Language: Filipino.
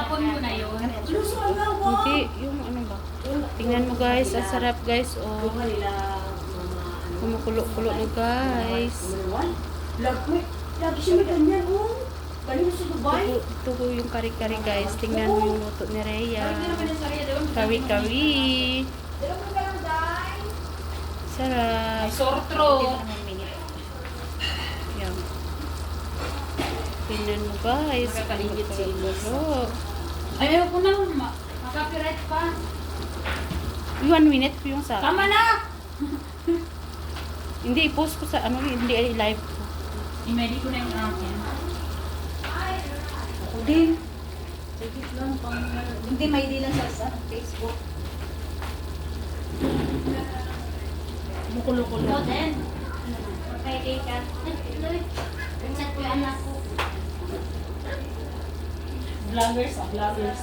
Tinapon ko na yun. Hindi, yung ano ba? Tingnan mo guys, ang sarap guys. Oh, kumukulo-kulo na guys. Lagi siya may ganyan, oh. Galing sa Dubai. Ito ko yung kari-kari guys. Tingnan mo yung luto ni Rhea. Kari-kari. Sarap. Sore throat. Yan. Tingnan mo guys. Nakaligid si Ilos. Kulo. Ayaw ko na. Makapiright pa. 1 minute ko yung sa Tama na! Hindi, i-post ko sa ano, hindi i-live ko. I-medi ko na yung akin. Ako din. Sige lang, hindi, may di lang sa Facebook. Mukulo-kulo. Ikaw din. Magkaiday ka. Chat ko yung anak ko. Vloggers, vloggers.